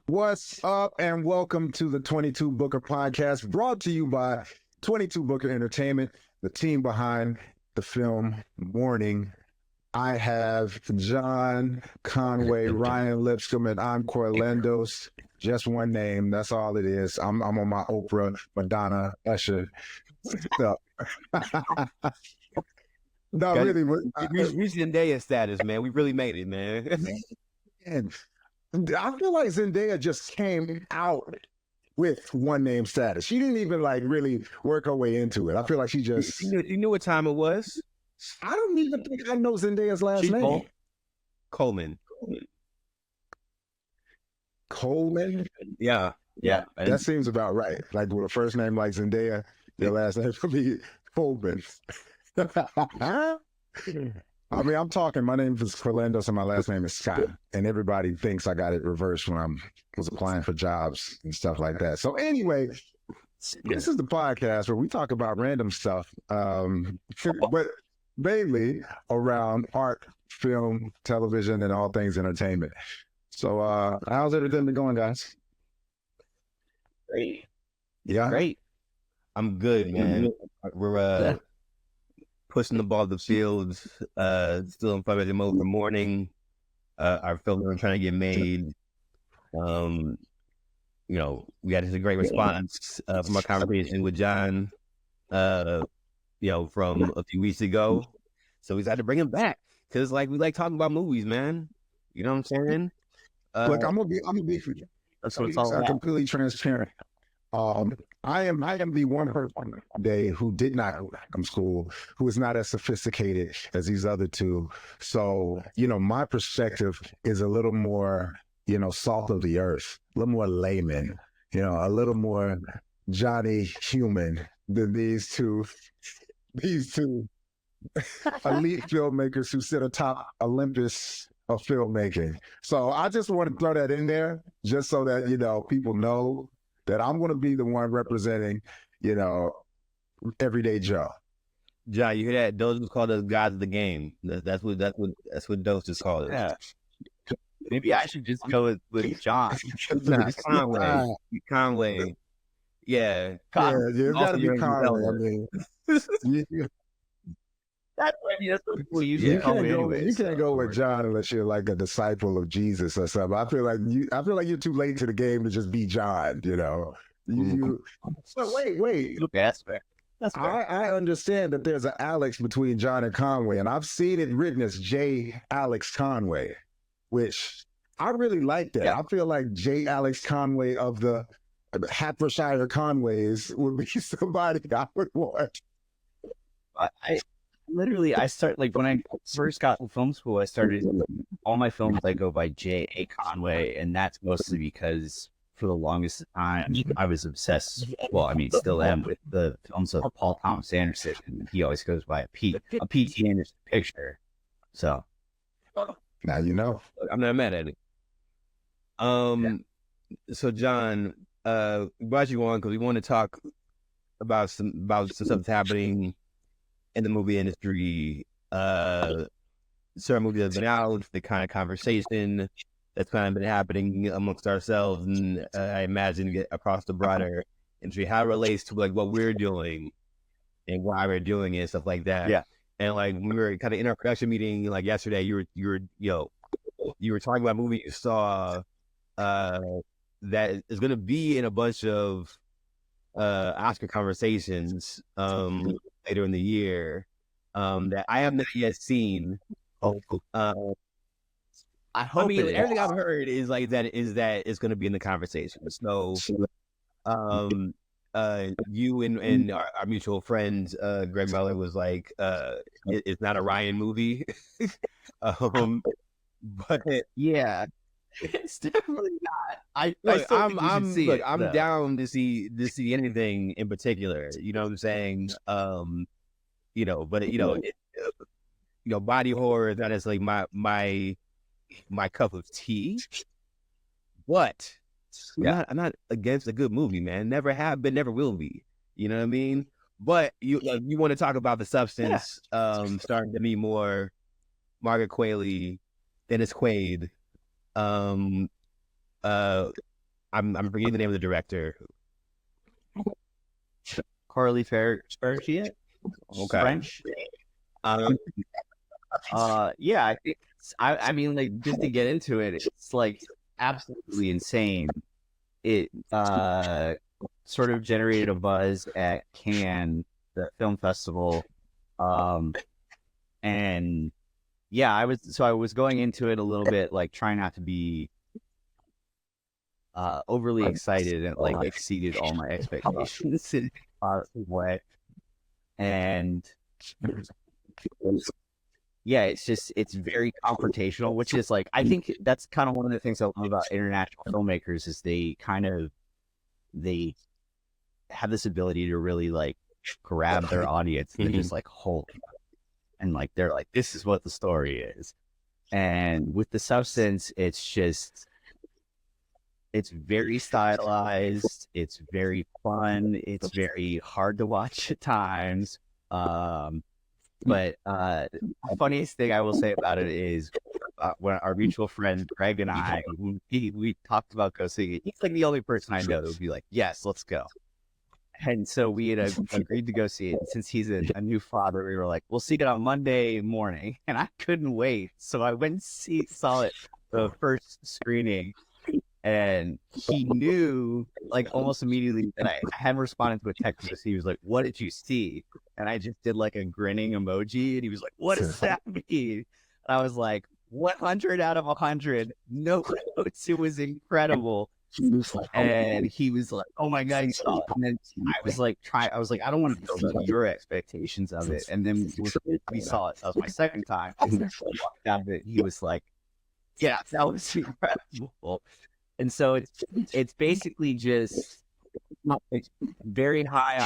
What's up, and welcome to the 22 Booker podcast, brought to you by 22 Booker Entertainment, the team behind the film Warning. I have John Conway, Ryan Lipscomb, and I'm Corlendos. Just one name. That's all it is. I'm on my Oprah, Madonna, Usher stuff. No, Okay. really. We reached Zendaya status, man. We really made it, man. And I feel like Zendaya just came out with one name status. She didn't even like really work her way into it. I feel like she just. You knew what time it was? I don't even think I know Zendaya's last name. Coleman. Coleman? Yeah. That seems about right. Like with a first name like Zendaya, your last name would be Coleman. I mean, I'm talking, my name is Corlendos and my last name is Scott. And everybody thinks I got it reversed when I was applying for jobs and stuff like that. So anyway, this is the podcast where we talk about random stuff, but mainly around art, film, television, and all things entertainment. So how's everything been going, guys? Great. Yeah? Great. I'm good, man. We're pushing the ball to the field, still in fundraising mode for Morning. Our film we're trying to get made. We had a great response from our conversation with John, from a few weeks ago. So we decided to bring him back because, we like talking about movies, man. You know what I'm saying? Look, I'm gonna be That's what it's all about. completely transparent. I am the one person today who did not go back to school, who is not as sophisticated as these other two. So, my perspective is a little more, salt of the earth, a little more layman, a little more Johnny human than these two elite filmmakers who sit atop Olympus of filmmaking. So I just want to throw that in there just so that, people know that I'm going to be the one representing, everyday Joe. John, you hear that? Those just called us gods of the game. That's what Dose just called us. Yeah. Maybe I should just go with John. Conway. Yeah. It's got to be Conway. I mean, That's what people usually you call me anyway. You can't go with so. John unless you're like a disciple of Jesus or something. I feel like you're too late to the game to just be John. So wait. Look, that's fair. That's fair. I understand that there's an Alex between John and Conway, and I've seen it written as J. Alex Conway, which I really like that. Yeah. I feel like J. Alex Conway of the Hertfordshire Conways would be somebody I would want. I started when I first got in film school, I started all my films I go by J.A. Conway, and that's mostly because for the longest time I was obsessed. Well, I mean, still am with the films of Paul Thomas Anderson, and he always goes by a P.T. Anderson picture. So now you know. I'm not mad at it. So John, we brought you on because we want to talk about some stuff that's happening in the movie industry, certain movies that have been out, the kind of conversation that's kind of been happening amongst ourselves, and I imagine across the broader industry, how it relates to what we're doing and why we're doing it and stuff like that. Yeah. And when we were kind of in our production meeting, yesterday, you were talking about a movie you saw that is going to be in a bunch of Oscar conversations later in the year that I have not yet seen. I hope. Everything I've heard is that it's going to be in the conversation. So, you and our mutual friend Greg Miller was like, it's not a Ryan movie, but yeah. It's definitely not. I'm down to see anything in particular. You know what I'm saying? Body horror is not necessarily my cup of tea. But I'm not against a good movie, man. Never have been, never will be. You know what I mean? But you want to talk about the substance, starting to be more Margaret Qualley, Dennis Quaid, I'm forgetting the name of the director. Carly Ferrigno, Okay. French. Um, Yeah, I think I mean, like, just to get into it, it's like absolutely insane. It sort of generated a buzz at Cannes, the film festival, um, and yeah, I was going into it a little bit like trying not to be overly excited, and like exceeded all my expectations in a positive way. And yeah, it's very confrontational, which is like, I think that's kind of one of the things I love about international filmmakers is they have this ability to really like grab their audience and just like hold, and like they're like, this is what the story is. And with The Substance, it's very stylized, it's very fun, it's very hard to watch at times. But the funniest thing I will say about it is when our mutual friend Greg and I, we talked about go seeing it. He's like the only person I know that would be like, yes, let's go. And so we had agreed to go see it. Since he's a new father, we were like, we'll see it on Monday morning. And I couldn't wait. So I went and saw it the first screening. And he knew, like, almost immediately that I hadn't responded to a text. He was like, what did you see? And I just did like a grinning emoji. And he was like, what does that mean? And I was like, 100 out of 100. No notes. It was incredible. And he was like, oh my God, you saw it. And then I was like, I don't want to build up your expectations of it. And then we saw it. That was my second time. Out of it, he was like, yeah, that was incredible. And so it's basically just it's very high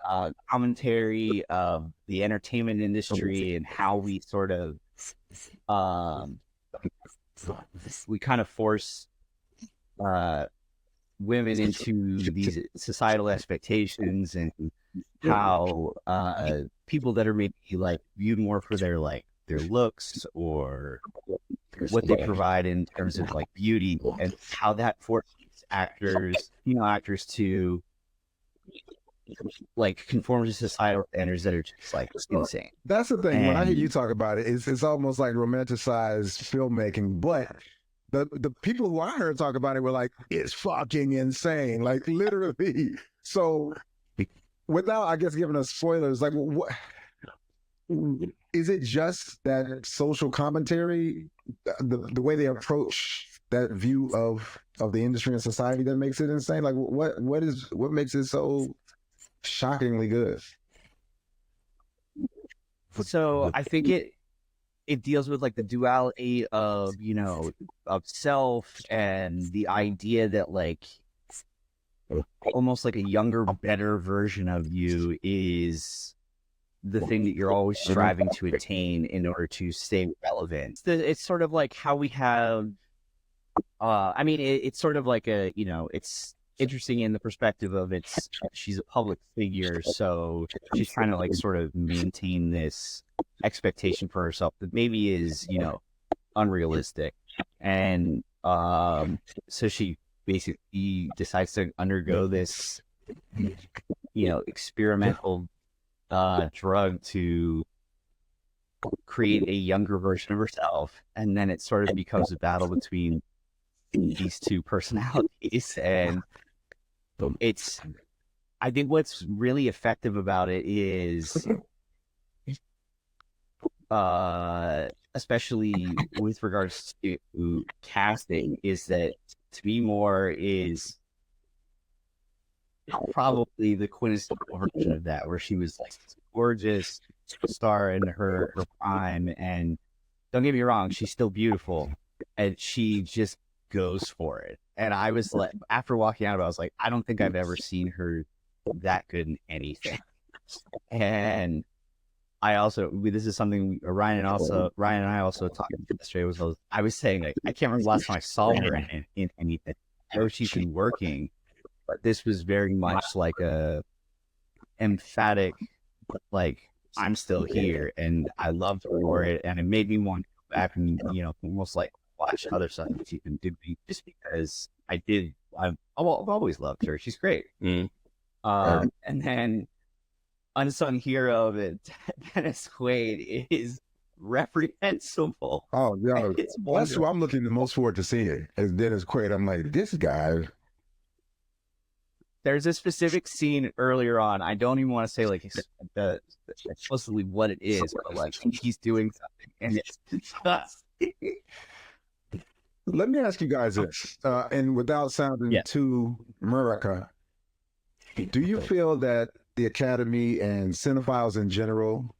on commentary of the entertainment industry and how we sort of we kind of force women into these societal expectations, and how people that are maybe like viewed more for their looks or what they provide in terms of like beauty, and how that forces female actors to like conform to societal standards that are just like insane. That's the thing. When I hear you talk about it, it's almost like romanticized filmmaking. But the people who I heard talk about it were like, it's fucking insane, like literally. So without, I guess, giving us spoilers, like what is it? Just that social commentary, the way they approach that view of the industry and society that makes it insane? Like what makes it so shockingly good? So I think it deals with like the duality of, of self, and the idea that like almost like a younger, better version of you is the thing that you're always striving to attain in order to stay relevant. It's sort of like how we have, it's sort of like it's interesting in the perspective of she's a public figure, so she's trying to like sort of maintain this expectation for herself that maybe is, unrealistic. And so she basically decides to undergo this, experimental drug to create a younger version of herself. And then it sort of becomes a battle between these two personalities. And I think what's really effective about it is, especially with regards to casting, is that to me more is probably the quintessential version of that, where she was like gorgeous star in her prime, and don't get me wrong, she's still beautiful, and she just goes for it. And I was like, after walking out of it, I was like, I don't think I've ever seen her that good in anything. And this is something Ryan and I also talked yesterday. I was saying, like, I can't remember the last time I saw her in anything. I know she's been working, but this was very much like a emphatic, like, I'm still here, and I loved her for it, and it made me want to go back and almost like watch other stuff that she's been doing, just because I did I've always loved her. She's great. Mm. And then unsung hero of it, Dennis Quaid is reprehensible. Oh, yeah. It's That's who wonderful. I'm looking the most forward to seeing is Dennis Quaid. I'm like, this guy. There's a specific scene earlier on. I don't even want to say like explicitly what it is, but like he's doing something, and it's just Let me ask you guys this, and without sounding Yeah. too America, do you feel that the Academy and cinephiles in general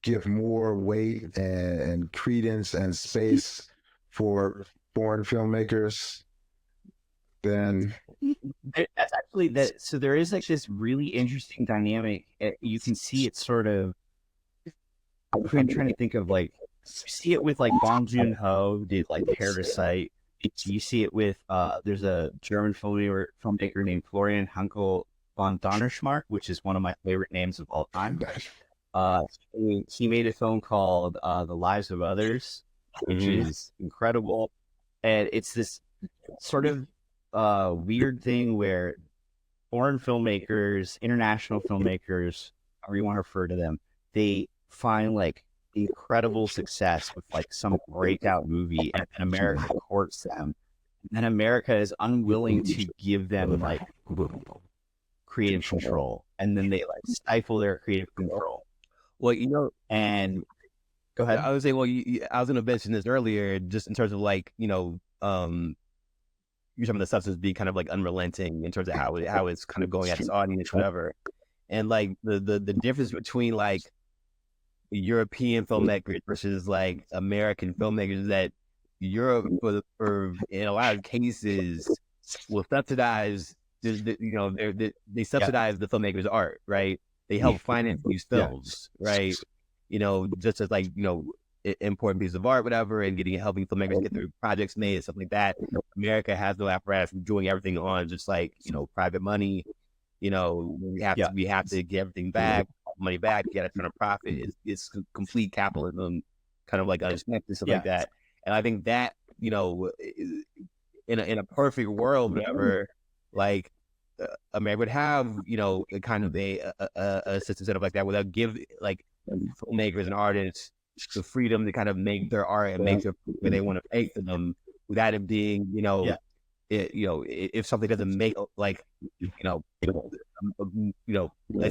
give more weight and credence and space for foreign filmmakers than that's actually that. So there is like this really interesting dynamic. You can see it sort of. I'm trying to think of like you see it with like Bong Joon-ho did like Parasite. You see it with there's a German filmmaker named Florian Henkel von Donnerschmark, which is one of my favorite names of all time. He made a film called The Lives of Others, which is incredible, and it's this sort of weird thing where foreign filmmakers, international filmmakers, however you want to refer to them, they find like incredible success with like some breakout movie, and then America courts them, and then America is unwilling to give them like creative control, and then they like stifle their creative control. Well, you know, And go ahead. I would say, well, I was going to mention this earlier, just in terms of like, you're talking about the substance being kind of like unrelenting in terms of how it's kind of going at its audience, whatever. And like the difference between like European filmmakers versus like American filmmakers is that Europe, for in a lot of cases, will subsidize. They subsidize the filmmaker's art, right? They help finance these films, right? Just as like important piece of art, whatever, and helping filmmakers get their projects made and stuff like that. America has no apparatus for doing everything on just like private money. We have to get everything back, money back, get a ton of profit. It's complete capitalism, kind of like unexpected stuff like that. And I think that in a perfect world, whatever, like America would have a kind of a system set up like that, without give like filmmakers and artists the freedom to kind of make their art and make their where they want to make for them, without it being if something doesn't make like a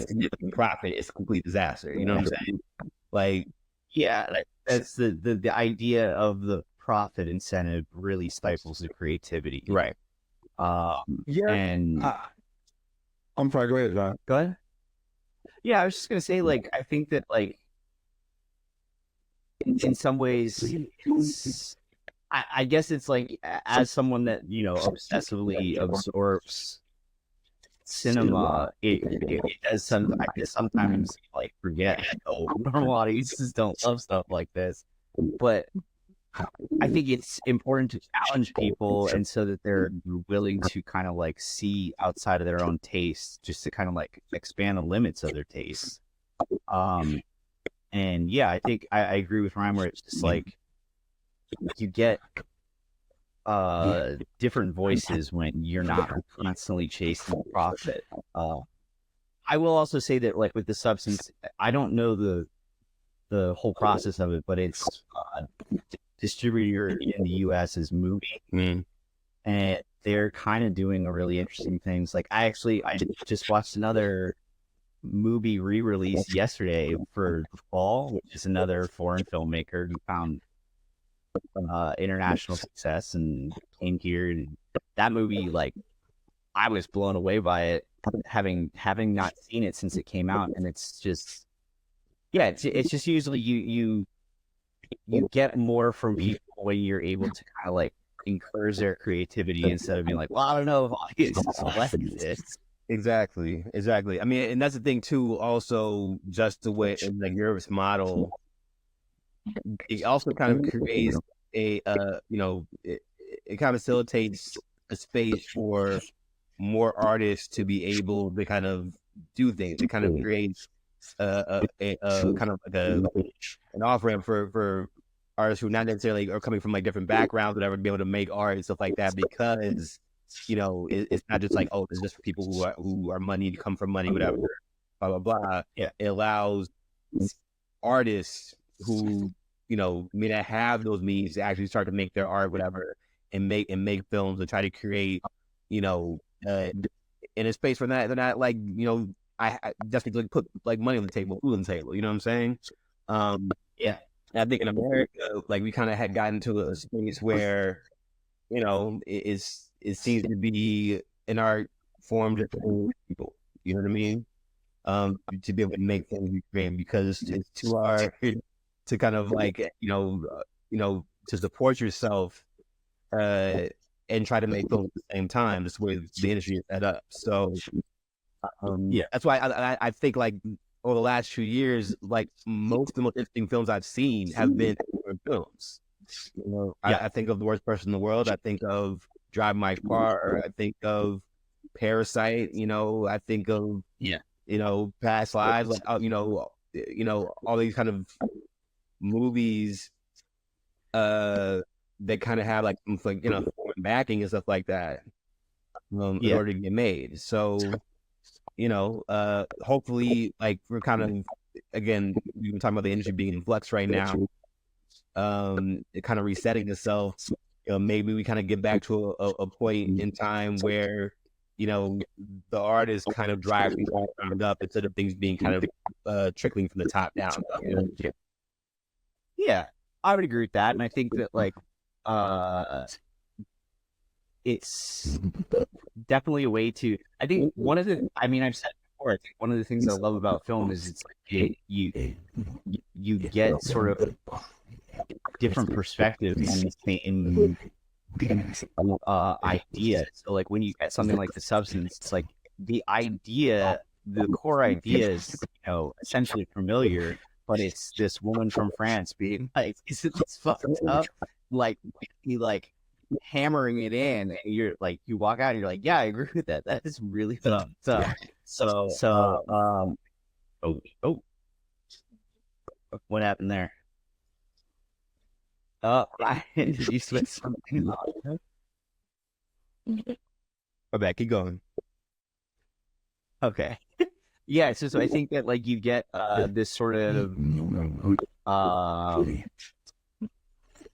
significant profit, it's a complete disaster. You know what I'm saying? Like, yeah, that's the idea of the profit incentive really stifles the creativity, right? And I'm sorry. Go ahead, John. go ahead. Yeah, I was just gonna say, like, I think that like in some ways, I guess it's like as someone that obsessively absorbs cinema, it does I guess sometimes like forget normal audiences don't love stuff like this, but I think it's important to challenge people, and so that they're willing to kind of like see outside of their own taste, just to kind of like expand the limits of their taste. And yeah, I think I agree with Ryan, where it's just like you get different voices when you're not constantly chasing profit. I will also say that like with the substance, I don't know the whole process of it, but it's distributor in the US is Movie, and they're kind of doing a really interesting things. Like I just watched another movie re-release yesterday for The Fall, which is another foreign filmmaker who found international success and came here. And that movie, like, I was blown away by it, having not seen it since it came out. And it's just, it's just usually you get more from people when you're able to kind of like encourage their creativity, instead of being like, well, I don't know if audiences will like this. Exactly. I mean, and that's the thing too. Also, just the way in the Europe's model, it also kind of creates it kind of facilitates a space for more artists to be able to kind of do things. It kind of creates a kind of like an off ramp for artists who not necessarily are coming from like different backgrounds, whatever, to be able to make art and stuff like that, because it's not just like, oh, it's just for people who are money, to come from money, whatever, blah blah blah. Yeah. It allows artists who may not have those means to actually start to make their art, whatever, and make films and try to create, in a space where they're not like, I definitely put like money on the table, food on the table. You know what I'm saying? Yeah. And I think in America, like we kind of had gotten to a space where, it seems to be an art form just for people. You know what I mean? To be able to make things you create, because it's too hard to kind of like, to support yourself, and try to make films at the same time. That's the way the industry is set up. So, that's why I think like over the last few years, like most of the most interesting films I've seen have been foreign films. I think of The Worst Person in the World. I think of Drive My Car. I think of Parasite. I think of Past Lives. Like all these kind of movies that kind of have like foreign backing and stuff like that, in order to get made. So hopefully, like we're kind of, again, we've been talking about the industry being in flux right now, it kind of resetting itself. Maybe we kind of get back to a point in time where the artist kind of drives things up instead of things being kind of trickling from the top down. Yeah, I would agree with that, and I think that like it's definitely a way to. I think I've said it before. I think one of the things I love about film is it's like you get sort of different perspectives in ideas. So like when you get something like The Substance, it's like the core idea is essentially familiar, but it's this woman from France being like, "Isn't this fucked up?" Like he like hammering it in, and you're like, you walk out and you're like, yeah, I agree with that. That is really fucked up. What happened there? Did you switch something? Go back, keep going. Okay. Yeah, so I think that like you get this sort of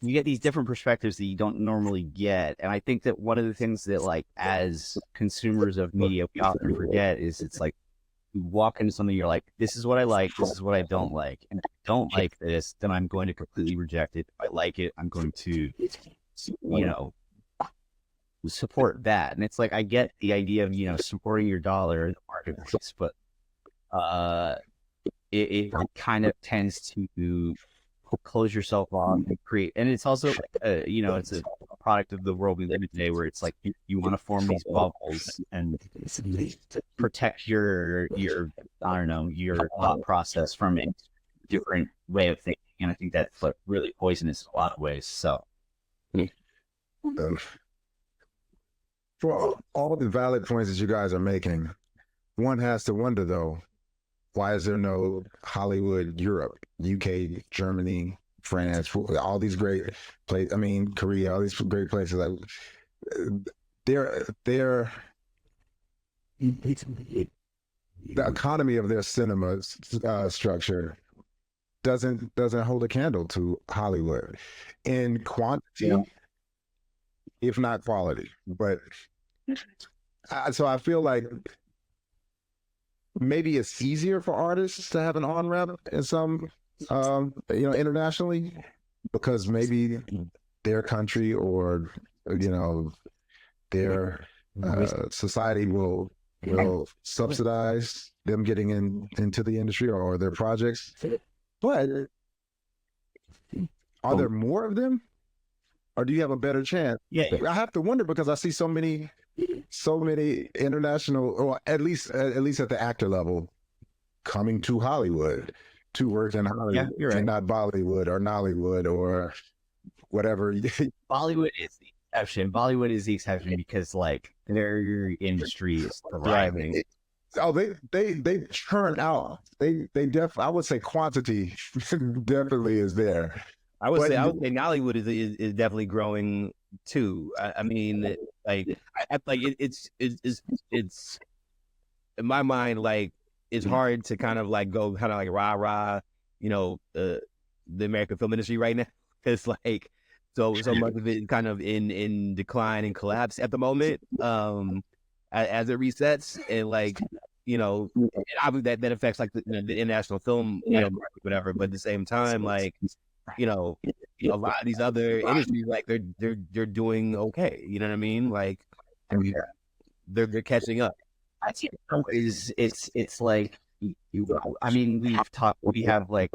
you get these different perspectives that you don't normally get, and I think that one of the things that like as consumers of media we often forget is it's like you walk into something, you're like, this is what I like, this is what I don't like, and if I don't like this, then I'm going to completely reject it. If I like it, I'm going to support that. And it's like I get the idea of supporting your dollar in the marketplace, but it kind of tends to close yourself off and create, and it's also it's a product of the world we live in today, where it's like you want to form these bubbles and protect your I don't know, your thought process from a different way of thinking, and I think that's like really poisonous in a lot of ways. So for all the valid points that you guys are making, one has to wonder though, why is there no Hollywood Europe, UK, Germany, France, all these great places? I mean, Korea, all these great places. Like, the economy of their cinema structure doesn't hold a candle to Hollywood in quantity, if not quality. But so I feel like maybe it's easier for artists to have an on-ramp in some, internationally, because maybe their country or, their society will subsidize them getting into the industry or their projects. But are there more of them, or do you have a better chance? Yeah. I have to wonder, because I see so many international, or at least at the actor level, coming to Hollywood to work in Hollywood, yeah, you're right, and not Bollywood or Nollywood or whatever. Bollywood is the exception. Bollywood is the exception because like their industry is thriving. They churn out. They I would say quantity definitely is there. I would say Nollywood is definitely growing too. I mean, like, it's in my mind, like, it's hard to kind of like go kind of like rah rah, you know, the American film industry right now. It's like so much of it kind of in decline and collapse at the moment. As it resets, and like, you know, and obviously that affects like the international film, you know, market, whatever. But at the same time, like, you know, a lot of these other industries, like they're doing okay. You know what I mean? Like, they're catching up. It's like I mean we have like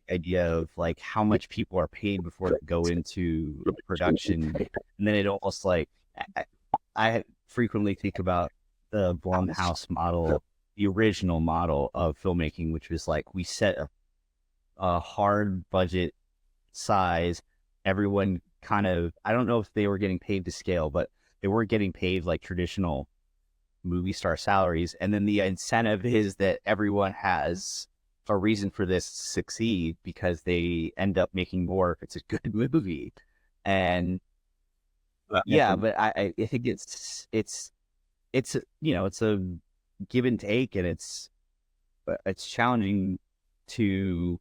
idea of like how much people are paid before they go into production, and then it almost like I frequently think about the Blumhouse model, the original model of filmmaking, which was like we set a hard budget size. Everyone kind of, I don't know if they were getting paid to scale, but they weren't getting paid like traditional movie star salaries. And then the incentive is that everyone has a reason for this to succeed because they end up making more if it's a good movie. And yeah, but I think it's you know, it's a give and take, and it's challenging to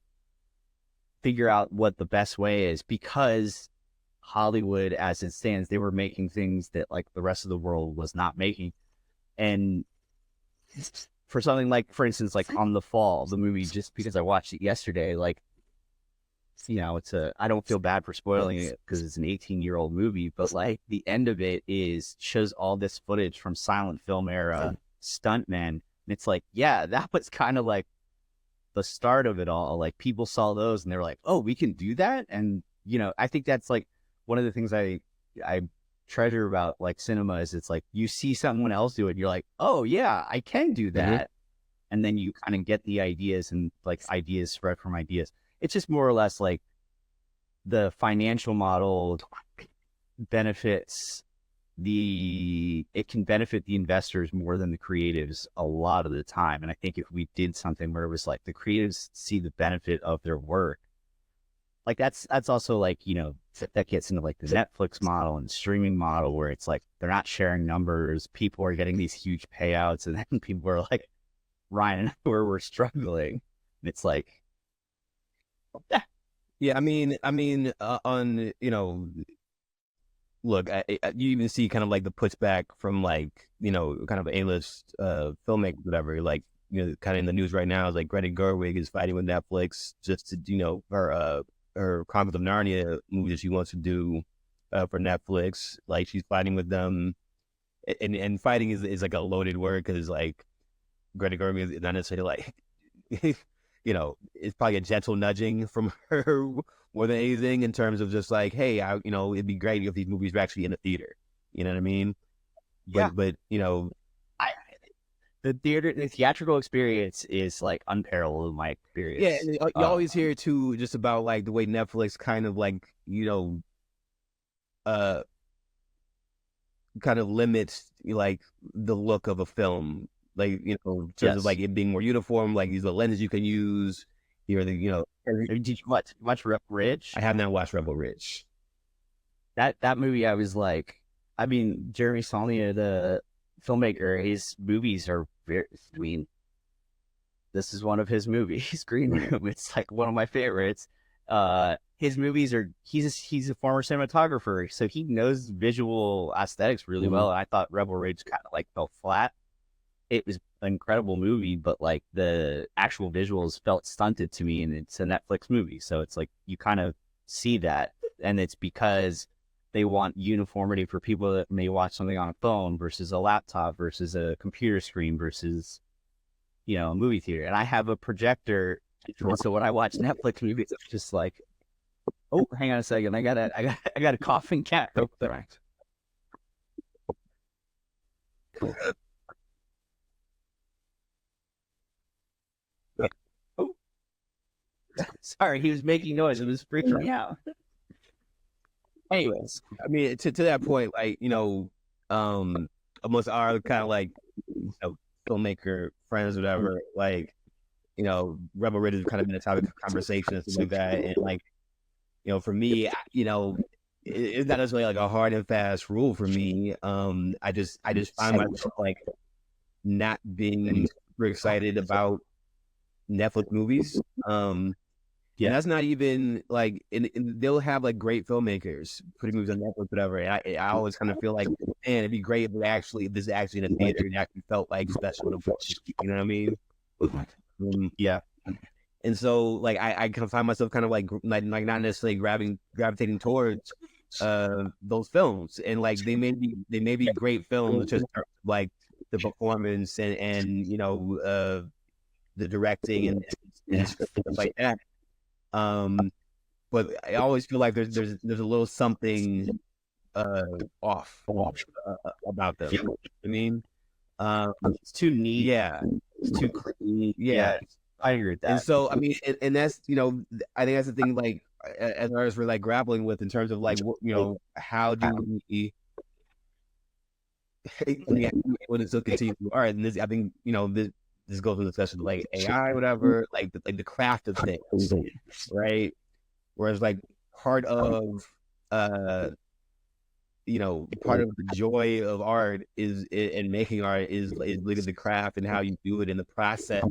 figure out what the best way is, because Hollywood, as it stands, they were making things that like the rest of the world was not making. And for something like, for instance, like On the Fall, the movie, just because I watched it yesterday, like, you know, I don't feel bad for spoiling it because it's an 18-year-old movie, but like the end of it shows all this footage from silent film era stuntmen. And it's like, yeah, that was kind of like the start of it all. Like people saw those and they were like, oh, we can do that. And, you know, I think that's like one of the things I treasure about like cinema is it's like you see someone else do it and you're like, oh yeah, I can do that. Mm-hmm. And then you kind of get the ideas, and like ideas spread from ideas. It's just more or less like the financial model it can benefit the investors more than the creatives a lot of the time. And I think if we did something where it was like the creatives see the benefit of their work, like that's also like, you know, that gets into like the Netflix model and streaming model where it's like they're not sharing numbers, people are getting these huge payouts, and then people are like, Ryan and I we're struggling. And it's like, yeah, I mean, on, you know, look, you even see kind of like the pushback from like, you know, kind of A-list filmmakers, whatever. Like, you know, kind of in the news right now is like Greta Gerwig is fighting with Netflix just to, you know, her Chronicles of Narnia movie that she wants to do for Netflix. Like she's fighting with them, and fighting is like a loaded word, because like Greta Gerwig is not necessarily like, you know, it's probably a gentle nudging from her more than anything, in terms of just like, hey, you know, it'd be great if these movies were actually in the theater. You know what I mean? Yeah. But you know, the theatrical experience is like unparalleled in my experience. Yeah, you always hear too just about like the way Netflix kind of like, you know, kind of limits like the look of a film, like, you know, in terms of like it being more uniform, like these are the lenses you can use. Here, you know. Did you watch Rebel Ridge? I have not watched Rebel Ridge. That movie, I was like, I mean, Jeremy Saulnier, the filmmaker, his movies are very, I mean, this is one of his movies, Green Room. It's like one of my favorites. His movies are, he's a former cinematographer, so he knows visual aesthetics really well. And I thought Rebel Ridge kind of like fell flat. It was an incredible movie, but like the actual visuals felt stunted to me, and it's a Netflix movie. So it's like, you kind of see that, and it's because they want uniformity for people that may watch something on a phone versus a laptop versus a computer screen versus, you know, a movie theater. And I have a projector, so when I watch Netflix movies, it's just like, oh, hang on a second, I got a coughing cat. Oh, right. Oh, sorry, he was making noise. It was freaking me out. Anyways, I mean, to that point, like, you know, almost our kind of like, you know, filmmaker friends, whatever, like, you know, Rebel Ridge has kind of been a topic of conversation and stuff like that. And like, you know, for me, you know, it's not necessarily like a hard and fast rule for me. I just find myself like not being super excited about Netflix movies. And that's not even like, and they'll have like great filmmakers putting movies on Netflix, whatever. And I always kind of feel like, man, it'd be great if this is actually in a theater and actually felt like special to watch. You know what I mean? Yeah. And so like I can find myself kind of like not necessarily gravitating towards those films, and like they may be great films, just like the performance and you know the directing and stuff like that. But I always feel like there's a little something off about them. You know what I mean, It's too neat. yeah, It's too clean. yeah. I agree with that. And so, I mean, and that's, you know, I think that's the thing, like, as artists we're like grappling with in terms of like, you know, how do we, when it still continues to art, and this, I think, you know, this goes into discussion like AI, whatever, like the craft of things, right? Whereas like part of, you know, part of the joy of art is and making art is looking at the craft and how you do it in the process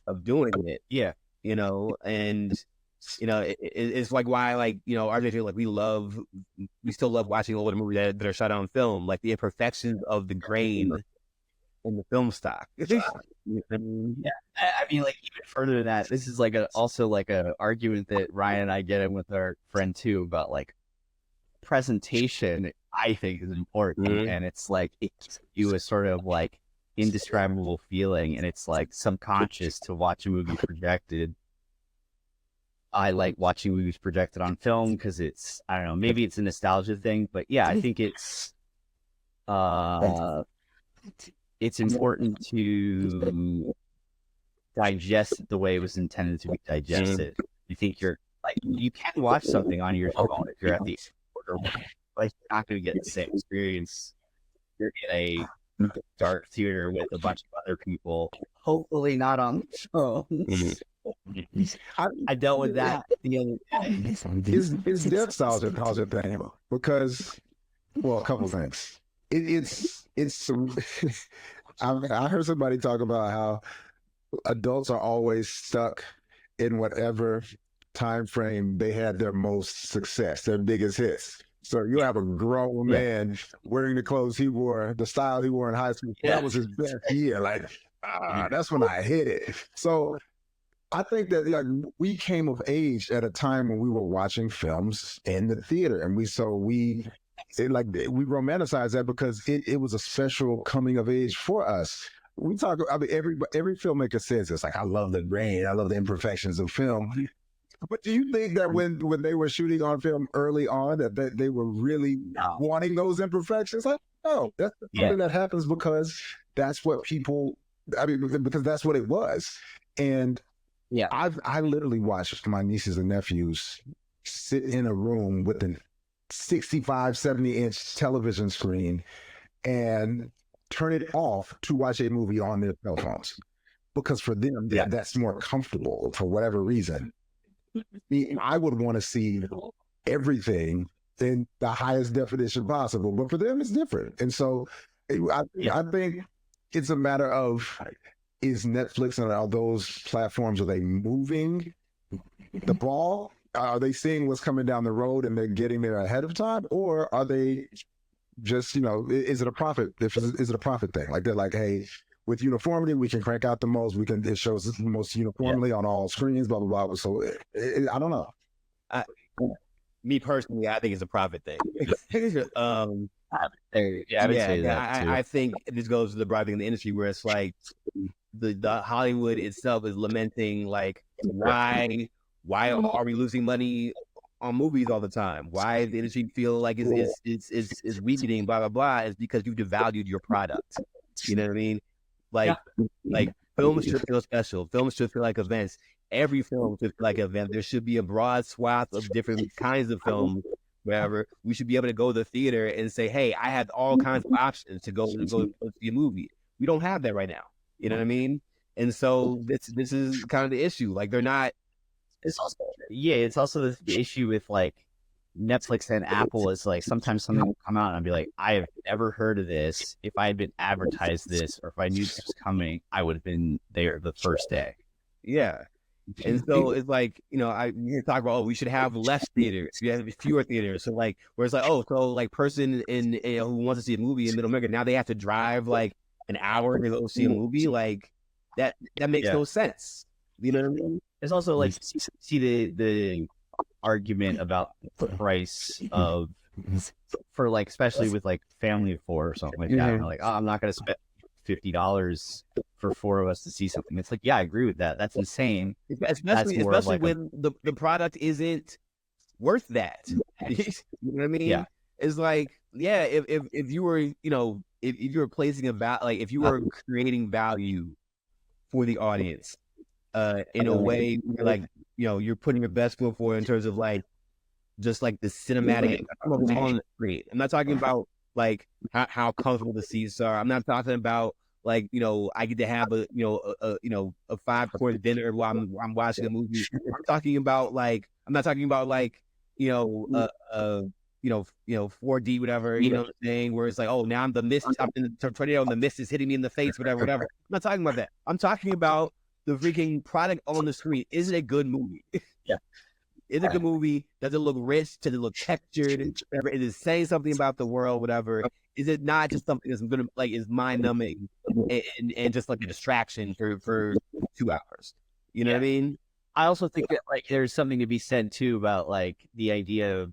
of doing it. Yeah. You know, and you know, it's like why, like, you know, RJ, like we still love watching older movies that are shot on film, like the imperfections of the grain in the film stock. Yeah, I mean, like even further than that, this is like also like a argument that Ryan and I get in with our friend too about like presentation. I think is important, and it's like it gives you a sort of like indescribable feeling, and it's like subconscious to watch a movie projected. I like watching movies projected on film because it's, I don't know, maybe it's a nostalgia thing, but yeah, I think it's important to digest it the way it was intended to be digested. You think you're like, you can watch something on your phone if you're at the airport, but you're not going to get the same experience. You're in a dark theater with a bunch of other people, hopefully not on the phone. I dealt with that the other day. It's nostalgia thing because, well, a couple things. It's I heard somebody talk about how adults are always stuck in whatever time frame they had their most success, their biggest hits. So you have a grown man wearing the clothes he wore, the style he wore in high school. That was his best year. Like, that's when I hit it. So I think that like we came of age at a time when we were watching films in the theater, and we romanticize that because it was a special coming of age for us. We talk. I mean, every filmmaker says this. Like, I love the grain, I love the imperfections of film. But do you think that when they were shooting on film early on, that they were really wanting those imperfections? Like, no, that's something that happens because that's what people. I mean, because that's what it was, and. Yeah, I literally watched my nieces and nephews sit in a room with a 65, 70-inch television screen and turn it off to watch a movie on their cell phones. Because for them, that's more comfortable for whatever reason. I would want to see everything in the highest definition possible, but for them, it's different. And so I think it's a matter of, is Netflix and all those platforms, are they moving the ball? Are they seeing what's coming down the road and they're getting there ahead of time? Or are they just, you know, is it a profit? Is it a profit thing? Like, they're like, hey, with uniformity, we can crank out the most. It shows the most uniformly on all screens, blah, blah, blah. So I don't know. Me personally, I think it's a profit thing. I think this goes to the broad thing in the industry where it's like the Hollywood itself is lamenting like why are we losing money on movies all the time? Why the industry feel like it's weakening, blah blah blah. It's because you've devalued your product. You know what I mean? Like films should feel special. Films should feel like events. Every film should feel like an event. There should be a broad swath of different kinds of films. Wherever we should be able to go to the theater and say, "Hey, I have all kinds of options to go see a movie." We don't have that right now. You know what I mean? And so this is kind of the issue. Like, they're not. It's also the issue with like Netflix and Apple is like sometimes something will come out and I'll be like, I have never heard of this. If I had been advertised this or if I knew this was coming, I would have been there the first day. Yeah. And so it's like, you know, you talk about, oh, we should have less theaters, we have fewer theaters. So like, where it's like, oh, so like person who wants to see a movie in Middle America, now they have to drive like an hour to go see a movie. Like that makes no sense. You know what I mean? There's also like see the argument about the price of for like especially with like family of four or something like that. And they're like, oh, I'm not gonna spend $50 for 4 of us to see something. It's like, yeah, I agree with that. That's insane. Especially like when the product isn't worth that. You know what I mean? Yeah. It's like, yeah, if you were, you know, if you were placing like if you were creating value for the audience, in a way like, you know, you're putting your best foot forward in terms of like just like the cinematic on the screen. I'm not talking about like how comfortable the seats are. I'm not talking about like, you know, I get to have a 5-course dinner while I'm watching a movie. I'm talking about like, I'm not talking about like, you know, 4D, whatever, you know what I'm saying? Where it's like, oh, now I'm in the tornado and the mist is hitting me in the face, whatever. I'm not talking about that. I'm talking about the freaking product on the screen. Is it a good movie? Yeah. Is it a good movie? Does it look rich? Does it look textured? Whatever. Is it saying something about the world? Whatever. Is it not just something that's gonna like is mind numbing and just like a distraction for 2 hours? You know what I mean? I also think that like there's something to be said too about like the idea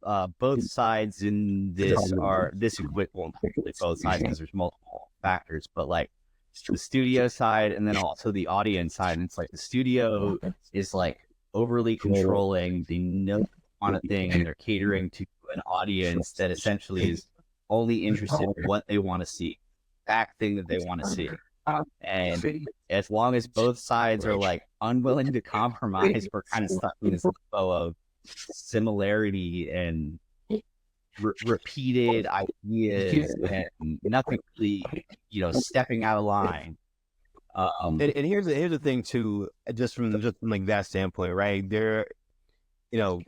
of both sides in this are well, both sides because there's multiple factors, but like the studio side and then also the audience side. And it's like the studio is like overly controlling. They know on a thing and they're catering to an audience that essentially is only interested in what they want to see, that thing that they want to see. And as long as both sides are like unwilling to compromise, we're kind of stuck in this limbo of similarity and repeated ideas and nothing really, you know, stepping out of line. And here's the thing too, just from like that standpoint, right? There, you know,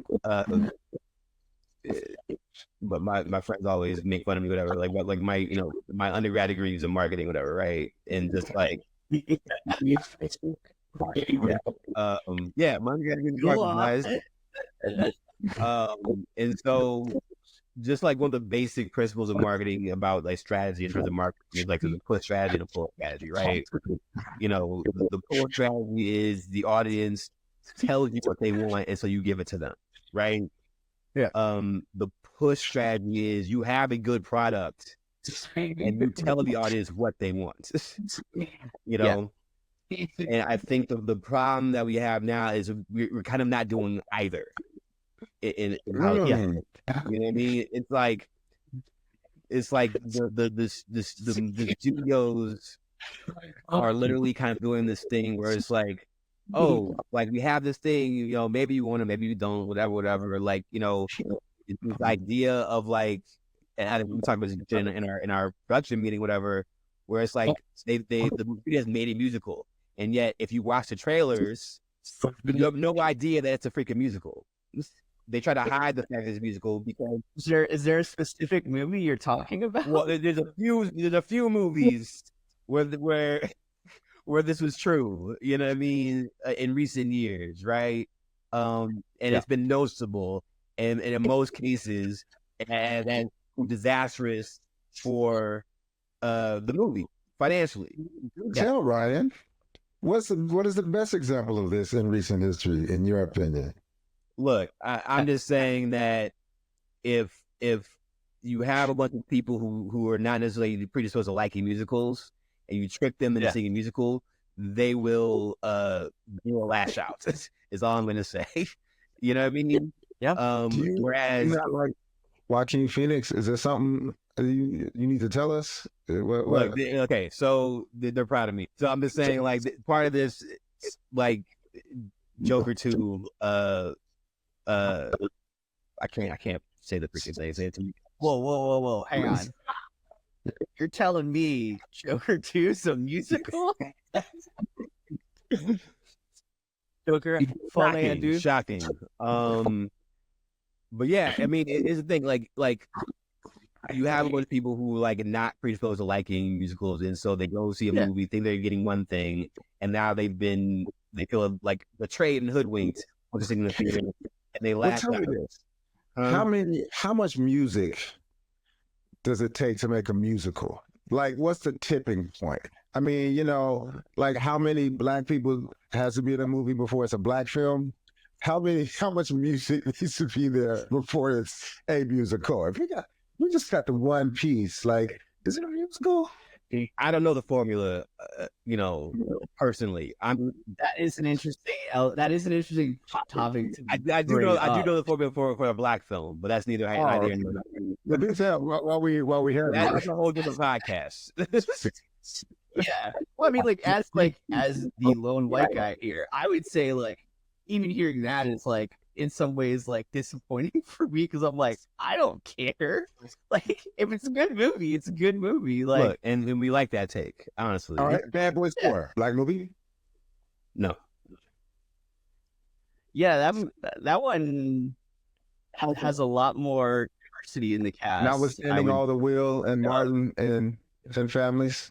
but my friends always make fun of me, whatever. Like my, you know, my undergrad degree is in marketing, whatever, right? And just like, my undergrad degree is marketing, guys. And so, just like one of the basic principles of marketing about like strategy in terms of marketing is like the push strategy and the pull strategy, right? You know, the pull strategy is the audience tells you what they want, and so you give it to them, right? Yeah. The push strategy is you have a good product and you tell the audience what they want. You know, and I think the problem that we have now is we're kind of not doing either. In how, you know what I mean? It's like the studios are literally kind of doing this thing where it's like, oh, like we have this thing, you know, maybe you want to, maybe you don't, whatever. Like, you know, this idea of like, and we talked about this in our production meeting, whatever, where it's like the movie has made a musical, and yet if you watch the trailers, you have no idea that it's a freaking musical. They try to hide the fact that it's a musical because is there a specific movie you're talking about? Well, there's a few movies where this was true. You know what I mean? In recent years, right? And it's been noticeable, and in most cases, and disastrous for the movie financially. Tell Ryan, what is the best example of this in recent history, in your opinion? Look, I'm just saying that if you have a bunch of people who are not necessarily predisposed to liking musicals, and you trick them into singing a musical, they will lash out. Is all I'm going to say. You know what I mean? Yeah. Whereas, not like Joaquin Phoenix, is there something you need to tell us? What? Look, okay, so they're proud of me. So I'm just saying, like, part of this, like, Joker 2, I can't say the freaking thing. Say it to me. Whoa! Hang on. You're telling me Joker 2 is a musical? Joker, Shocking. But yeah, I mean, it's the thing. Like you have a bunch of people who like not predisposed to liking musicals, and so they go see a movie, think they're getting one thing, and now they feel like betrayed and hoodwinked when they're sitting in the theater, and they Well, laugh. tell me this: how much music does it take to make a musical? Like, what's the tipping point? I mean, like how many black people has to be in a movie before it's a black film? How much music needs to be there before it's a musical? If we just got the one piece, like, is it a musical? I don't know the formula, personally. That is an interesting topic. I do know the formula for a black film, but that's neither here nor there. While we hear That's a whole different podcast. Yeah. Well, I mean, as the lone white guy here, I would say like even hearing that is like in some ways like disappointing for me because I'm like, I don't care. Like if it's a good movie, it's a good movie. Like, look, and we like that take, honestly. All right, Bad Boys 4, black movie? No. Yeah, that one has a lot more diversity in the cast. Notwithstanding all the Will and Martin and families.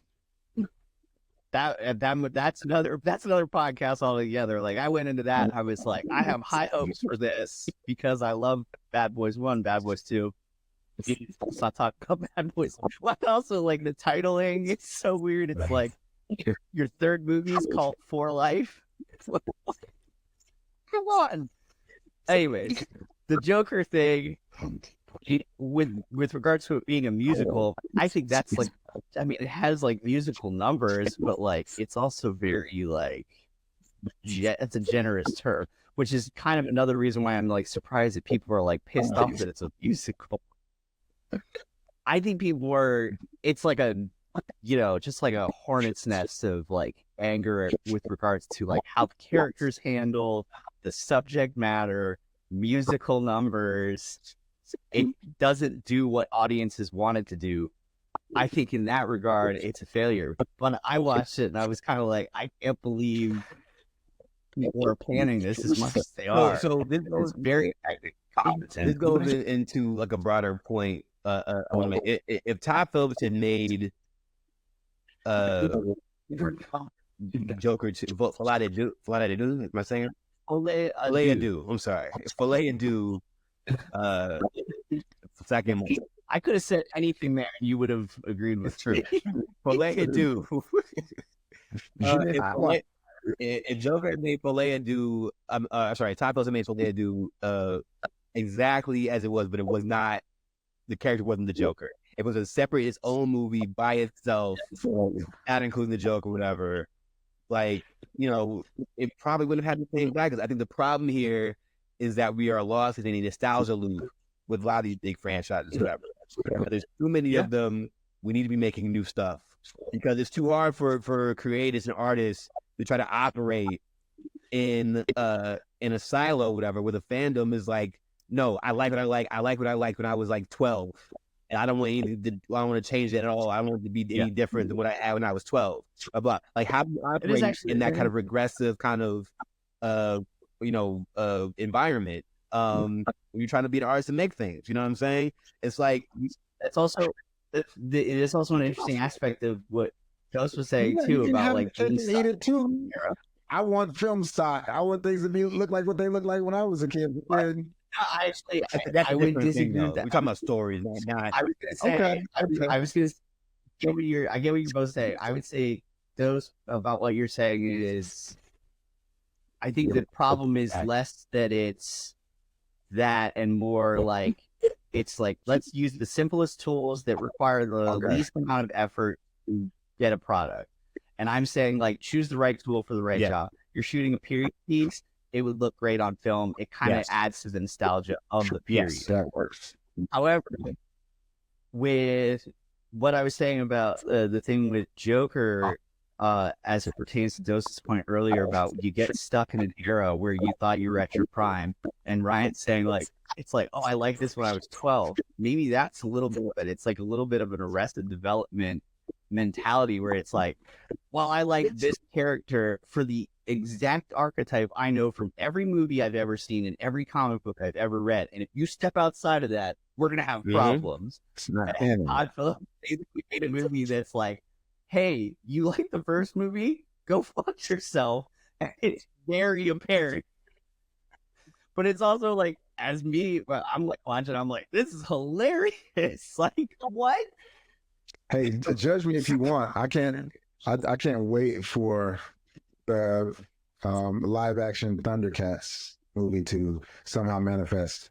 That's another podcast altogether. Like I went into that, I was like, I have high hopes for this because I love Bad Boys 1, Bad Boys 2. Let's not talk about Bad Boys. But also like the titling, it's so weird. It's like your third movie is called For Life. Come on. Anyways, the Joker thing, with regards to it being a musical, I think that's like, I mean, it has like musical numbers, but like it's also very like, it's a generous term, which is kind of another reason why I'm like surprised that people are like pissed off that it's a musical. I think it's like a, just like a hornet's nest of like anger with regards to like how the characters handle the subject matter, musical numbers. It doesn't do what audiences wanted to do. I think in that regard, it's a failure. But I watched it and I was kind of like, I can't believe people are panning this as much as they are. So this goes very competent. This goes into like a broader point. I want to make if Todd Phillips had made Joker to Filet do, am I saying? Filet do. I'm sorry, Filet do. Second movie. I could have said anything there, and you would have agreed with true. Filet do. If Joker had made Filet do, sorry, Todd Phillips made Filet do exactly as it was, but it was not. The character wasn't the Joker. It was its own movie by itself, not including the Joker, whatever. Like, it probably wouldn't have had the same impact. Because I think the problem here is that we are lost in a nostalgia loop with a lot of these big franchises, whatever. There's too many of them. We need to be making new stuff because it's too hard for creators and artists to try to operate in a silo, whatever, where the fandom is like, no, I like what I like. I like what I liked when I was like 12. And I don't want to change that at all. I don't want it to be any different than what I had when I was 12. Blah, blah. Like how do you operate in that kind of regressive kind of environment when you're trying to be an artist and make things, you know what I'm saying? It's like it is also an interesting aspect of what Joss was saying too about like I want film stock. I want things to look like what they look like when I was a kid. I would disagree with that. We're talking about stories, not. I was gonna say, I was gonna I get what you're both saying. I would say those about what you're saying is. I think the problem is less that it's that and more like it's like let's use the simplest tools that require the least amount of effort to get a product. And I'm saying like choose the right tool for the right job. You're shooting a period piece. It would look great on film. It kind of adds to the nostalgia of the period. Yes, that works. However, with what I was saying about the thing with Joker, as it pertains to Dos's point earlier about you get stuck in an era where you thought you were at your prime, and Ryan's saying like, it's like, oh, I like this when I was 12. Maybe that's a little bit, but it's like a little bit of an Arrested Development mentality where it's like, well, I like this character for the exact archetype I know from every movie I've ever seen and every comic book I've ever read. And if you step outside of that, we're gonna have problems. It's not And in. I feel like basically made a movie that's like, hey, you like the first movie? Go fuck yourself. And it's very apparent. But it's also like, as me, I'm like watching, I'm like, this is hilarious. Like, what? Hey, judge me if you want. I can't wait for the live action Thundercats movie to somehow manifest.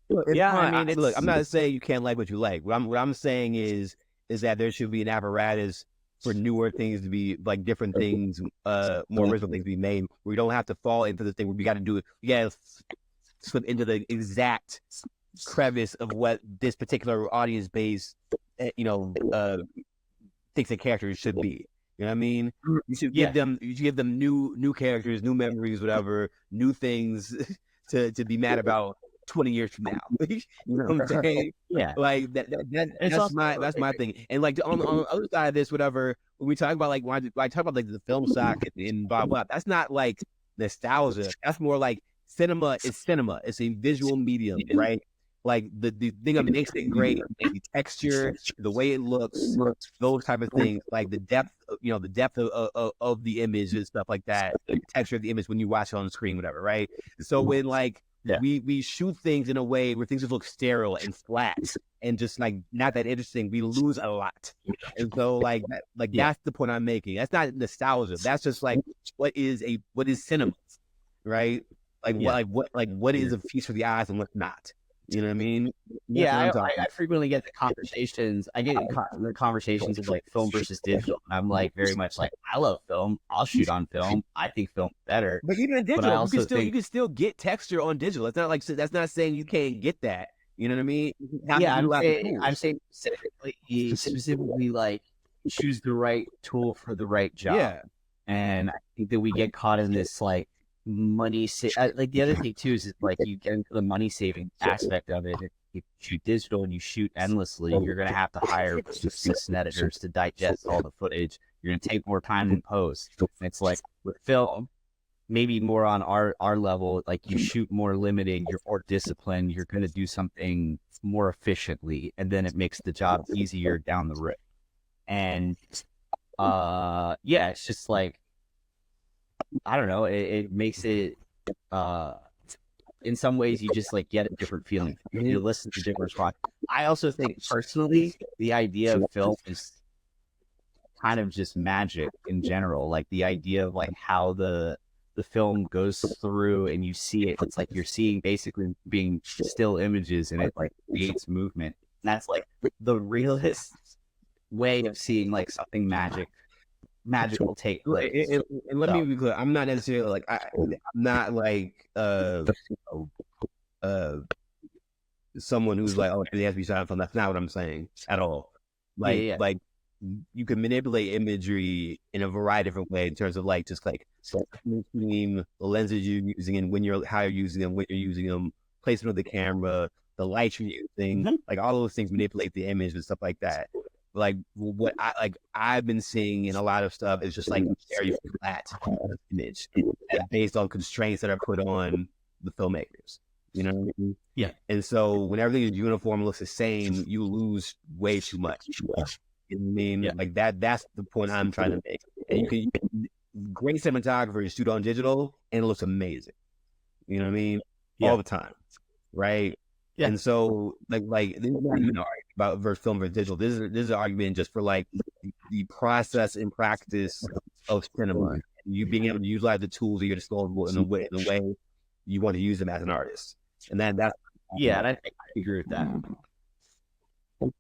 Look, Yeah, I fine. mean, Look, it's- I'm not saying you can't like what you like. What I'm saying is that there should be an apparatus for newer things to be like different things, more original things to be made. We don't have to fall into the thing where we got to do it. We got to slip into the exact crevice of what this particular audience base, thinks the characters should be. You know what I mean? You should give them new characters, new memories, whatever, new things to be mad about 20 years from now. You know what I'm saying? Yeah. Like that's my thing. And like on the other side of this, whatever, when we talk about like when I talk about like the film stock and blah blah, that's not like nostalgia. That's more like cinema is cinema. It's a visual medium, right? Like the thing that makes it great, the texture, the way it looks, those type of things, like the depth, the depth of the image and stuff like that, the texture of the image when you watch it on the screen, whatever, right? So when like we shoot things in a way where things just look sterile and flat and just like not that interesting, we lose a lot. And so that's the point I'm making. That's not nostalgia. That's just like what is cinema, right? What is a feast for the eyes and what's not. You know what I mean? That's I frequently get the conversations. I get the conversations of like film versus digital. And I'm like very much like, I love film. I'll shoot on film. I think film's better. But even in digital, also you can still get texture on digital. It's not like that's not saying you can't get that. You know what I mean? I'm saying specifically like choose the right tool for the right job. Yeah. And I think that we get caught in this like money like the other thing too is like you get into the money saving aspect of it. If you shoot digital and you shoot endlessly, you're gonna have to hire assistant editors to digest all the footage. You're gonna take more time in post. And it's like with film, maybe more on our level, like you shoot more limited, you're more disciplined, you're gonna do something more efficiently, and then it makes the job easier down the road. And it's just like, I don't know. It makes it, in some ways, you just like get a different feeling. You listen to different spots. I also think personally, the idea of film is kind of just magic in general. Like the idea of like how the film goes through and you see it. It's like you're seeing basically being still images and it like creates movement. And that's like the realist way of seeing like something magical take place. And let me be clear, I'm not necessarily like I'm not like someone who's like, oh, it has to be shot on film. That's not what I'm saying at all. Like you can manipulate imagery in a variety of different ways in terms of like just like the lenses you're using and how you're using them, when you're using them, placement of the camera, the light you're using, like all those things manipulate the image and stuff like that. Like what I've been seeing in a lot of stuff is just like very flat image based on constraints that are put on the filmmakers. You know what I mean? Yeah. And so when everything is uniform, looks the same, you lose way too much. You know what I mean? Yeah. Like that's the point I'm trying to make. And you can great cinematographers shoot on digital and it looks amazing. You know what I mean? Yeah. All the time. Right? Yeah. And so this is not even an argument about versus film versus digital. This is an argument just for like the process and practice of cinema. You being able to utilize the tools at your disposal in the way you want to use them as an artist. And that's and I think I agree with that.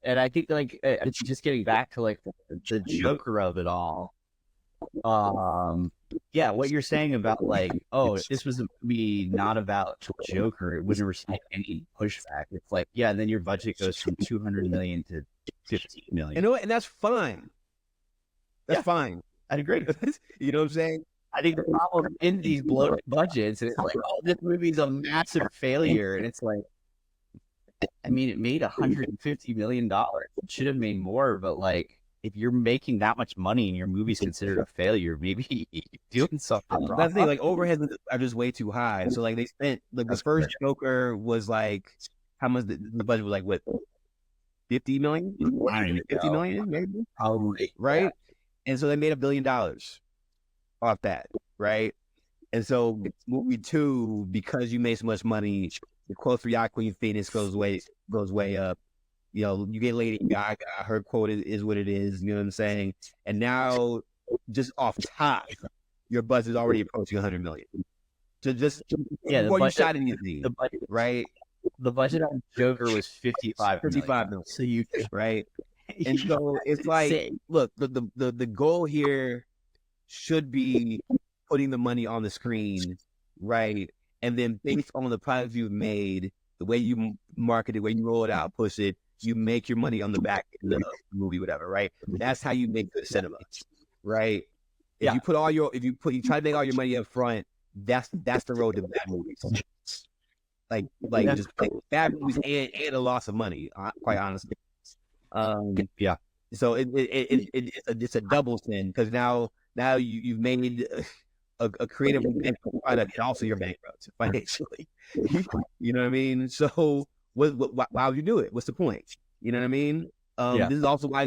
And I think like just getting back to like the Joker of it all. What you're saying about like, oh, if this was a movie not about Joker, it wouldn't receive any pushback. It's like, and then your budget goes from 200 million to 15 million. You know what? And that's fine. That's fine. I'd agree. You know what I'm saying? I think the problem in these bloated budgets is like, oh, this movie's a massive failure, and it's like, I mean, it made $150 million. It should have made more, but like, if you're making that much money and your movie's considered a failure, maybe you're doing something wrong. That's the thing. Like overheads are just way too high. So like they spent like the first Joker was like how much the budget was like what 50 million? I don't even 50 know. million maybe, Probably right? yeah. And so they made $1 billion off that, right? And so movie 2, because you made so much money, the quote for Joaquin Phoenix goes way up. You know, you get Lady Gaga, her quote is what it is. You know what I'm saying? And now, just off top, your budget is already approaching 100 million. So just The you shot anything, the budget, right? The budget on Joker was 55 million. So you right? And so it's like, look, the goal here should be putting the money on the screen, right? And then based on the product you've made, the way you market it, the way you roll it out, push it, you make your money on the back end of the movie, whatever, right? That's how you make good cinema, right? If you put you try to make all your money up front, that's the road to bad movies. Like just like bad movies and a loss of money, quite honestly. So it's a double sin because now you've made a creative product and also you're bankrupt financially. You know what I mean? So why would you do it? What's the point? You know what I mean? This is also why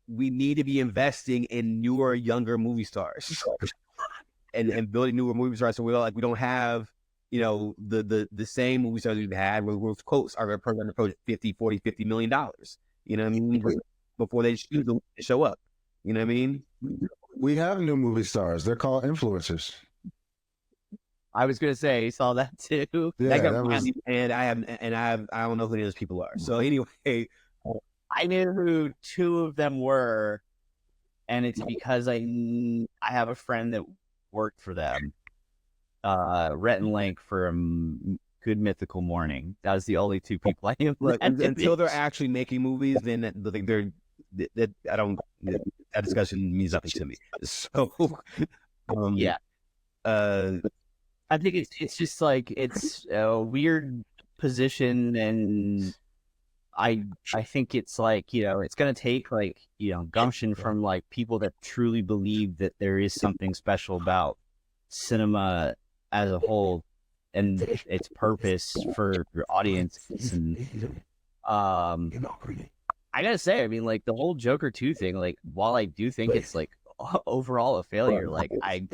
we need to be investing in newer, younger movie stars and building newer movie stars. So we don't have the same movie stars we've had where quotes are going to approach $50 million. You know what I mean? Before they choose to show up. You know what I mean? We have new movie stars. They're called influencers. I was gonna say, you saw that too. Yeah, I don't know who those people are. So anyway, I knew who 2 of them were, and it's because I have a friend that worked for them. Rhett and Link from Good Mythical Morning. That was the only 2 people I knew. Look, until they're actually making movies, then that discussion means nothing to me. So, I think it's just like it's a weird position, and I think it's like it's gonna take gumption from like people that truly believe that there is something special about cinema as a whole and its purpose for your audience. And I gotta say, I mean, like the whole Joker 2 thing, like while I do think it's like overall a failure, like I'm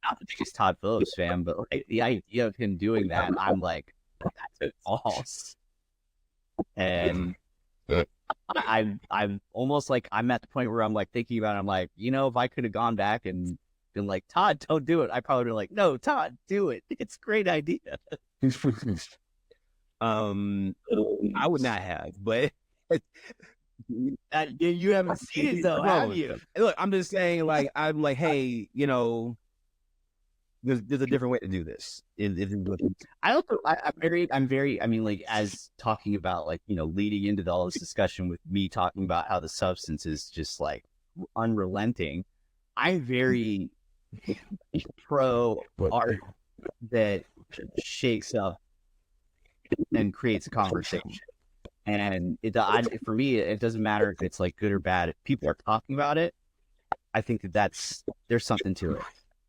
not the biggest Todd Phillips fan, but like the idea of him doing that, I'm like, that's false. And I'm almost like I'm at the point where I'm like thinking about it, I'm like, if I could have gone back and been like, Todd, don't do it, I probably been like, no, Todd, do it. It's a great idea. I would not have, but you haven't seen it though, have you? Look, I'm just saying, like, I'm like, hey, there's a different way to do this. I'm very, I mean, like, as talking about, like, leading into all this discussion with me talking about how the substance is just like unrelenting. I'm very pro art that shakes up and creates a conversation. And for me, it doesn't matter if it's like good or bad. If people are talking about it, I think there's something to it.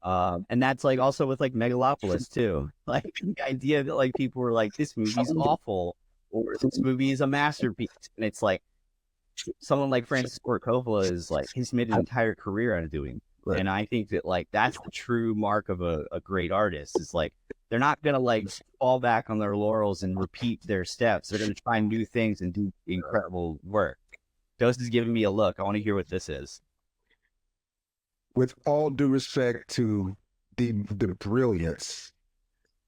And that's like also with like Megalopolis too. Like the idea that like people were like, this movie's awful or this movie is a masterpiece. And it's like someone like Francis Ford Coppola is like, he's made an entire career out of doing. Right. And I think that like that's the true mark of a great artist is like they're not gonna like fall back on their laurels and repeat their steps. They're gonna try new things and do incredible work. Dose is giving me a look. I want to hear what this is. With all due respect to the brilliance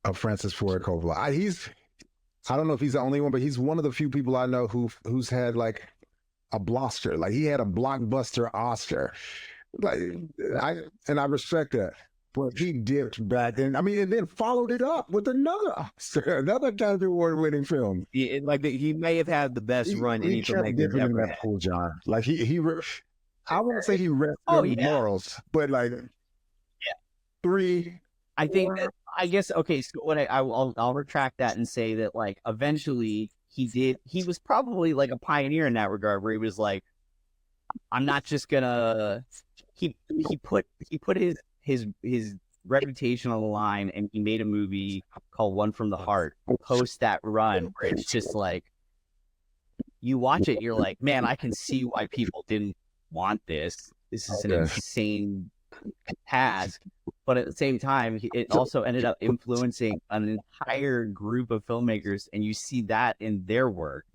of Francis Ford Coppola, I don't know if he's the only one, but he's one of the few people I know who's had like a blockbuster. Like he had a blockbuster Oscar. Like I respect that. But he dipped back and then followed it up with another Oscar, another Academy Award-winning film. Yeah, he may have had the best run any filmmaker ever in that had. pool, John. Like I wouldn't say he rested on morals, but like 3. I think I guess okay. So what I'll retract that and say that like eventually he was probably like a pioneer in that regard where he was like, I'm not just gonna. He put his reputation on the line, and he made a movie called One from the Heart. Post that run, where it's just like you watch it, you're like, man, I can see why people didn't want this. This is an insane task. But at the same time, it also ended up influencing an entire group of filmmakers, and you see that in their work.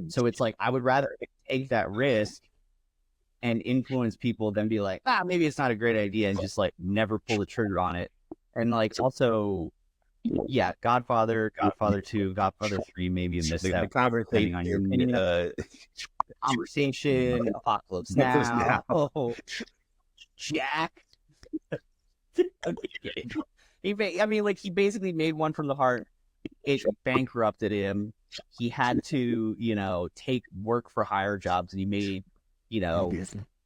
So it's like, I would rather take that risk and influence people than be like, maybe it's not a great idea, and just like never pull the trigger on it. And like also, yeah, Godfather 2, Godfather 3, maybe a The misstep, conversation, depending on your opinion. Conversation, Apocalypse Now. Oh, Jack. He basically made One from the Heart. It bankrupted him. He had to, take work for hire jobs, and he made,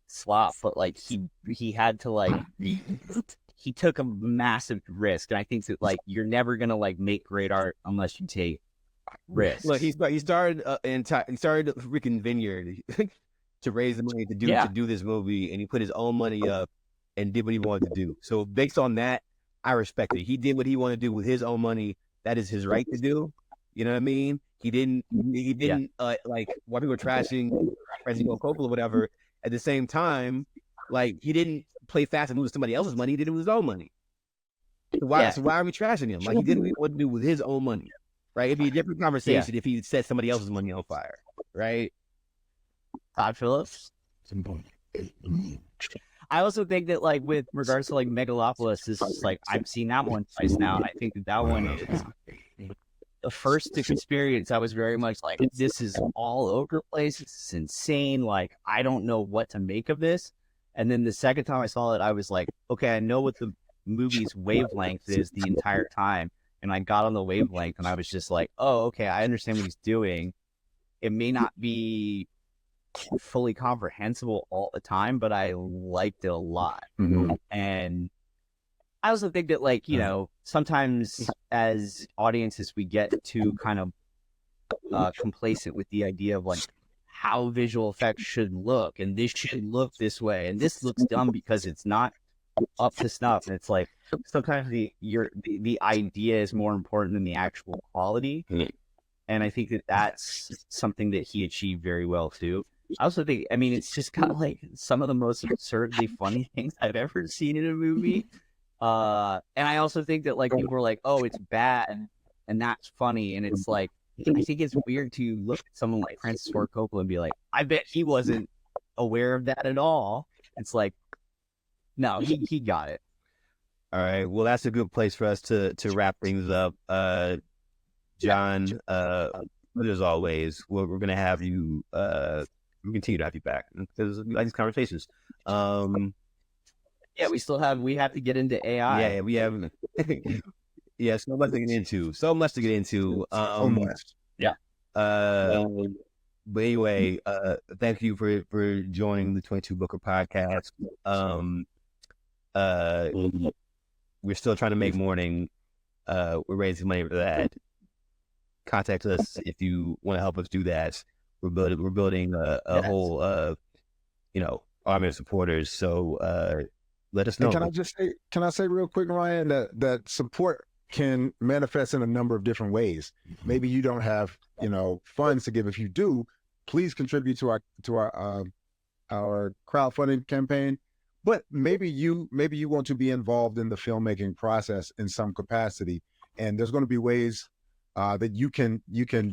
slop. But like he had to he took a massive risk, and I think that you're never gonna make great art unless you take risks. Look, he started he started a freaking vineyard to raise the money to do this movie, and he put his own money up and did what he wanted to do. So based on that, I respect it. He did what he wanted to do with his own money. That is his right to do. You know what I mean? He didn't while people were trashing Francisco Coppola or whatever. At the same time, he didn't play fast and lose somebody else's money. He did it with his own money. So why are we trashing him? He did what he wanted to do with his own money, right? It'd be a different conversation if he set somebody else's money on fire, right? Todd Phillips. I also think that with regards to Megalopolis, this is I've seen that one twice now, and I think that one is the first experience. I was very much this is all over the place. This is insane. I don't know what to make of this. And then the second time I saw it, I was like, okay, I know what the movie's wavelength is the entire time. And I got on the wavelength, and I was just like, oh, okay, I understand what he's doing. It may not be fully comprehensible all the time, but I liked it a lot. And I also think that sometimes as audiences we get too kind of complacent with the idea of how visual effects should look, and this should look this way, and this looks dumb because it's not up to snuff. And it's sometimes the idea is more important than the actual quality. And I think that that's something that he achieved very well too. I also think, it's just got some of the most absurdly funny things I've ever seen in a movie. And I also think that people are oh, it's bad, and that's funny. And it's I think it's weird to look at someone like Francis Ford Coppola and be like, I bet he wasn't aware of that at all. It's no, he got it. All right. Well, that's a good place for us to wrap things up. John, as always, we're going to have you, we continue to have you back because we like these conversations. Yeah, we have to get into AI. Yeah, we have, so much to get into. Yeah. But anyway, thank you for joining the 22 Booker podcast. We're still trying to make morning. We're raising money for that. Contact us if you want to help us do that. We're building a whole army of supporters. So let us know. And can I say real quick, Ryan, that support can manifest in a number of different ways. Maybe you don't have funds to give. If you do, please contribute to our crowdfunding campaign. But maybe you want to be involved in the filmmaking process in some capacity, and there's going to be ways that you can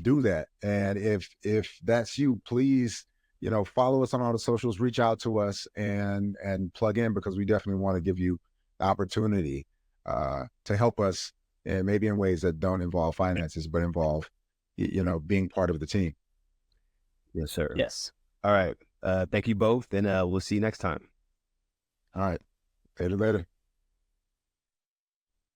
do that. And if that's you, please follow us on all the socials, reach out to us, and plug in, because we definitely want to give you the opportunity to help us, and maybe in ways that don't involve finances, but involve being part of the team. Yes, sir. Yes. All right. Thank you both, and we'll see you next time. All right. Later.